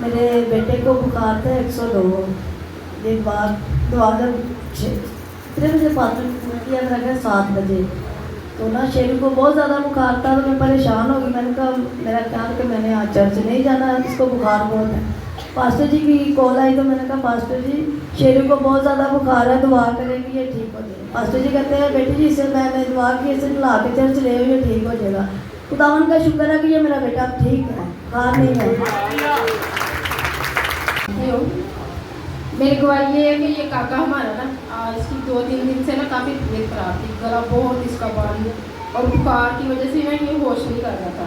मेरे बेटे को बुखार था 102 दिन बाद दवा जब कितने बजे पात्र किया था 7 बजे। तो ना शेरू को बहुत ज़्यादा बुखार था, तो मैं परेशान हो गई। मैंने कहा मेरा ख्याल कि मैंने आज चर्च नहीं जाना, इसको बुखार बहुत है। पास्टर जी की कॉल आई तो मैंने कहा पास्टर जी शेरू को बहुत ज़्यादा बुखार है, दुआ करेंगे ये ठीक हो जाएगा। पास्टर जी कहते हैं बेटी जी इसे मैंने दुआ की, इसे ला के चर्च ले ये ठीक हो जाएगा। खुदावन का शुक्र है कि ये मेरा बेटा ठीक है, बुखार नहीं है। मेरी गवाही ये है कि ये काका हमारा ना इसकी 2-3 दिन से ना काफ़ी तबीयत खराब थी, गला बहुत इसका बंद और बुखार की वजह से ना ये होश नहीं कर रहा था।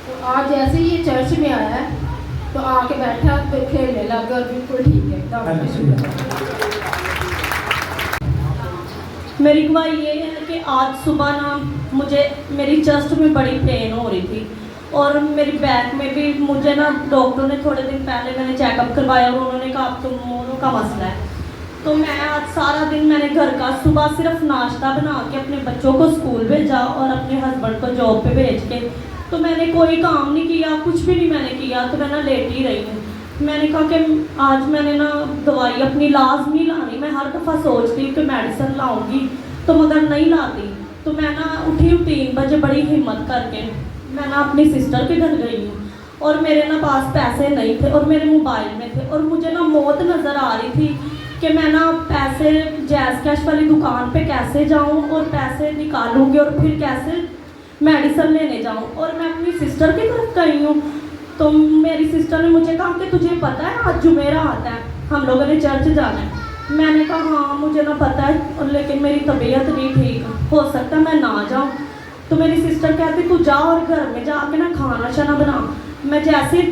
तो आज जैसे ही ये चर्च में आया है तो आके बैठा तो खेलने लग गया और बिल्कुल ठीक है। मेरी गवाही ये है कि आज सुबह ना मुझे मेरी चेस्ट में बड़ी पेन हो रही थी और मेरी बैक में भी मुझे ना डॉक्टर ने थोड़े दिन पहले मैंने चेकअप करवाया और उन्होंने कहा अब तो मोनों का मसला है। तो मैं आज सारा दिन मैंने घर का सुबह सिर्फ नाश्ता बना के अपने बच्चों को स्कूल भेजा और अपने हस्बैंड को जॉब पे भेज के, तो मैंने कोई काम नहीं किया, कुछ भी नहीं मैंने किया। तो मैं ना लेट ही रही हूँ। मैंने कहा कि आज मैंने ना दवाई अपनी लाजमी लानी। मैं हर दफ़ा सोचती हूँ कि मेडिसिन लाऊंगी तो मगर नहीं लाती। तो मैं ना उठी हूँ 3 बजे बड़ी हिम्मत करके। मैं ना अपनी सिस्टर के घर गई हूँ और मेरे ना पास पैसे नहीं थे और मेरे मोबाइल में थे और मुझे ना मौत नज़र आ रही थी कि मैं ना पैसे जैज़ कैश वाली दुकान पे कैसे जाऊँ और पैसे निकालूंगी और फिर कैसे मेडिसिन लेने जाऊँ। और मैं अपनी सिस्टर की तरफ गई हूँ तो मेरी सिस्टर ने मुझे कहा कि तुझे पता है आज जुमेरा आता है, हम लोगों ने चर्च जाना है। मैंने कहा हाँ मुझे ना पता है, और लेकिन मेरी तबीयत नहीं ठीक, हो सकता है मैं ना जाऊँ। तो मेरी सिस्टर कहती तू जा और घर में जाके ना खाना शाना बना। मैं जैसे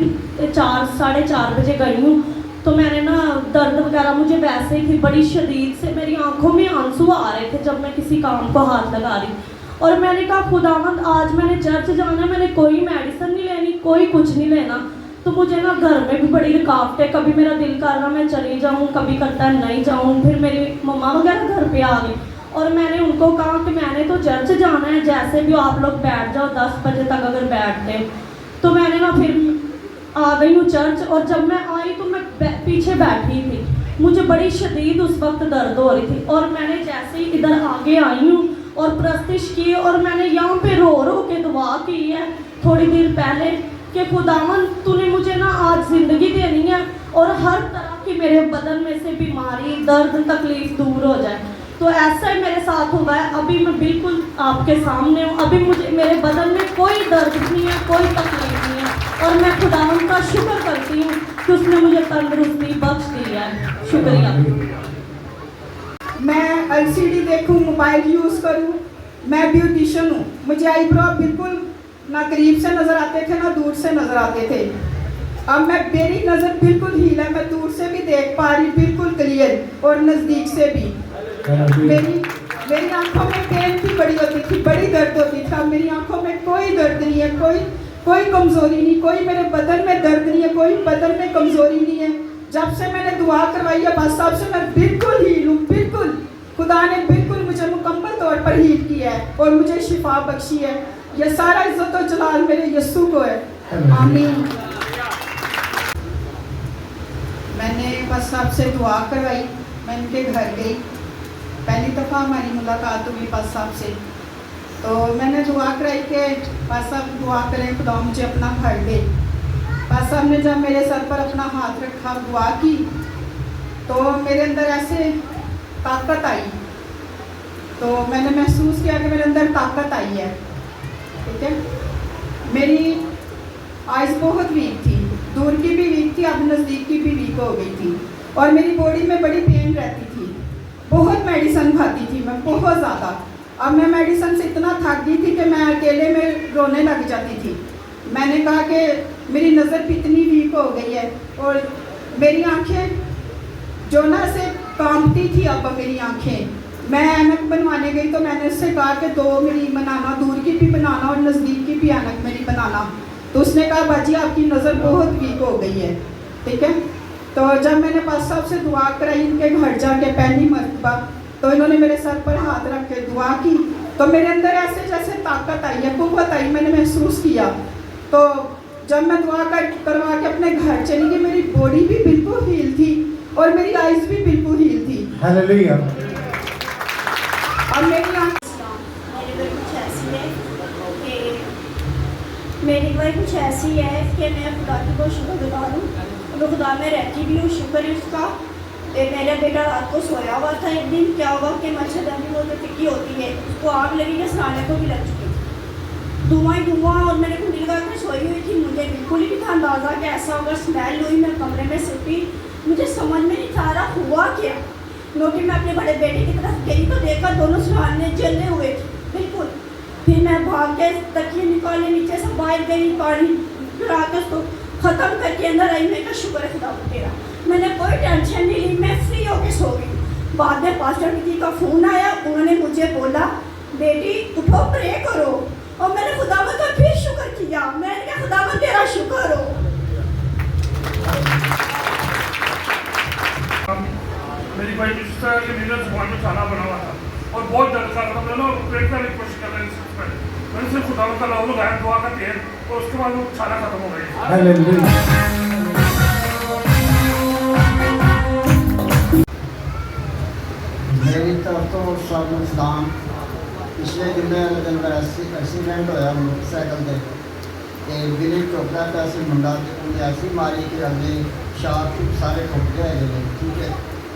4-4:30 बजे गई हूँ तो मैंने ना दर्द वगैरह मुझे वैसे ही थी बड़ी शदीद से, मेरी आंखों में आंसू आ रहे थे जब मैं किसी काम को हाथ लगा रही। और मैंने कहा खुदावंद आज मैंने चर्च जाना, मैंने कोई मेडिसिन नहीं लेनी, कोई कुछ नहीं लेना। तो मुझे ना घर में भी बड़ी रुकावटें, कभी मेरा दिल कर रहा मैं चली जाऊँ, कभी करता है नहीं जाऊँ। फिर मेरी मम्मा वगैरह घर पे आ गई और मैंने उनको कहा कि मैंने तो चर्च जाना है, जैसे भी आप लोग बैठ जाओ 10 बजे तक अगर बैठते। तो मैंने ना फिर आ गई हूँ चर्च और जब मैं आई तो मैं पीछे बैठी थी, मुझे बड़ी शदीद उस वक्त दर्द हो रही थी। और मैंने जैसे ही इधर आगे आई हूँ और प्रस्तिश की और मैंने यहाँ पे रो रो के दुआ की है थोड़ी देर पहले कि खुदावन तूने मुझे ना आज ज़िंदगी देनी है और हर तरह की मेरे बदन में से बीमारी दर्द तकलीफ दूर हो जाए। तो ऐसा ही मेरे साथ हुआ है। अभी मैं बिल्कुल आपके सामने हूँ, अभी मुझे मेरे बदन में कोई दर्द नहीं है, कोई तकलीफ नहीं है और मैं खुदावन का शुक्र करती हूँ कि उसने मुझे तंदुरुस्ती बख्श दी है। शुक्रिया। मैं एलसीडी देखूं, मोबाइल यूज़ करूं, मैं ब्यूटिशियन हूँ। मुझे आईब्रो बिल्कुल ना करीब से नज़र आते थे ना दूर से नज़र आते थे। अब मेरी नज़र बिल्कुल हील है, मैं दूर से भी देख पा रही बिल्कुल क्लियर और नज़दीक से भी। मेरी आंखों में पेन भी बड़ी होती थी, बड़ी दर्द होती था। मेरी आंखों में कोई दर्द नहीं है, कोई कमज़ोरी नहीं, कोई मेरे बदन में दर्द नहीं है, कोई बदन में कमज़ोरी नहीं है। जब से मैंने दुआ करवाई है बस तब से मैं बिल्कुल हील हूँ, बिल्कुल। खुदा ने बिल्कुल मुझे मुकम्मल तौर पर हील किया है और मुझे शिफा बख्शी है। यह सारा इज्जत और जलाल मेरे यस्सु को है। आमीन। मैंने बस आपसे दुआ करवाई, मैं इनके घर गई, पहली दफ़ा हमारी मुलाकात हुई बस साहब से। तो मैंने दुआ कराई कि बस साहब दुआ करें खुदा मुझे अपना घर दे। बस साहब ने जब मेरे सर पर अपना हाथ रखा दुआ की तो मेरे अंदर ऐसे ताकत आई। तो मैंने महसूस किया कि मेरे अंदर ताकत आई है। ठीक है, मेरी आइज़ बहुत वीक थी, दूर की भी वीक थी, अब नज़दीक की भी वीक हो गई थी और मेरी बॉडी में बड़ी पेन रहती थी। बहुत मेडिसिन खाती थी मैं, बहुत ज़्यादा। अब मैं मेडिसिन से इतना थक गई थी कि मैं अकेले में रोने लग जाती थी। मैंने कहा कि मेरी नज़र इतनी वीक हो गई है और मेरी आंखें जो ना से कांपती थी। अब मेरी आंखें, मैं ऐनक बनवाने गई तो मैंने उससे कहा कि 2 मेरी बनाना, दूर की भी बनाना और नज़दीक की भी ऐनक मेरी बनाना। तो उसने कहा बाजी आपकी नज़र बहुत वीक हो गई है। ठीक है, तो जब मैंने पास साहब से दुआ कराई इनके घर जाके पहली मरतबा, तो इन्होंने मेरे सर पर हाथ रख के दुआ की तो मेरे अंदर ऐसे जैसे ताकत आई है, कुव्वत आई, मैंने महसूस किया। तो जब मैं दुआ करवा के अपने घर चली गई, मेरे और मेरी आइज भी बिल्कुल हील थी हालेलुया। और मेरी आँख मेरी गवाही कुछ ऐसी है कि मेरी गवाही कुछ ऐसी है कि मैं खुदा की बहुत शुक्रगुजार हूँ। मैं खुदा में रहती भी हूँ, शुक्र है उसका। मेरा बेटा रात को सोया हुआ था, एक दिन क्या हुआ कि मच्छरदानी वो जो टिक्की होती है उसको आग लगी, या सराने को भी लग चुकी थी, धुआं ही धुआं। और मैंने कुंडी लगा कर सोई हुई थी, मुझे बिल्कुल ही नहीं था अंदाज़ा कि ऐसा होगा। स्मेल हुई, मैं कमरे में सुती, मुझे समझ में नहीं था रहा हुआ क्या। क्योंकि मैं अपने बड़े बेटे की तरफ गई तो देखा दोनों सराने जले हुए थे बिल्कुल। फिर मैं भाग के तकिए निकाले, नीचे से बाहर गई, पानी गिरा के उसको ख़त्म करके अंदर आई। मैं कहा शुक्र है खुदा तेरा, मैंने कोई टेंशन नहीं ली, मैं फ्री होके सो गई। बाद में पास्टर जी का फ़ोन आया, उन्होंने मुझे बोला बेटी उठो प्रे करो। और मैंने खुदावंद का फिर शुक्र किया, मैंने कहा खुदावंद तेरा शुक्र हो। मेरी भाई जिस तरह की मेरे जुबान में खाना बना हुआ था और बहुत दर्द कर रहा था, मैंने पेट करने की कोशिश कर रहा था। मैंने सिर्फ खुदा का लहू लगाया, दुआ का तेल, और उसके बाद वो खाना खत्म हो गई। हालेलुया। मेरी तरफ तो सलाम। पिछले दिन अंदर एक्सीडेंट होया मोटरसाइकिल के बिले चौकड़ा पैसे मुंडा ऐसी मारी कि अगले शार्प सारे ठुक गए गए। ठीक है,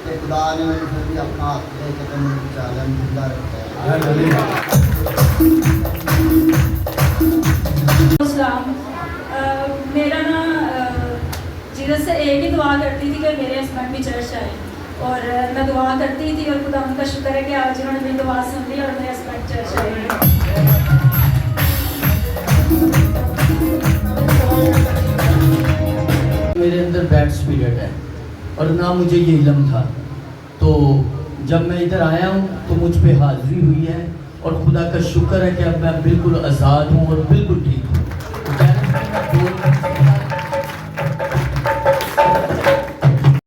तो खुदा ने मैंने फिर भी अपना हाथ दे के मैंने बचा लिया, जिंदा रखा है। हालेलुया। सलाम। मेरा ना जीरत से एक ही दुआ करती थी कि मेरे हस्बैंड भी चर्च आए, और मैं दुआ करती थी, और खुदा उनका शुक्र है कि आज उन्होंने मेरी दुआ सुन ली और मेरे हस्बैंड चर्च आए। मेरे अंदर बैड स्पिरिट है और ना मुझे ये इल्म था। तो जब मैं इधर आया हूँ तो मुझ पे हाजिरी हुई है, और खुदा का शुक्र है कि अब मैं बिल्कुल आज़ाद हूँ और बिल्कुल ठीक हूँ।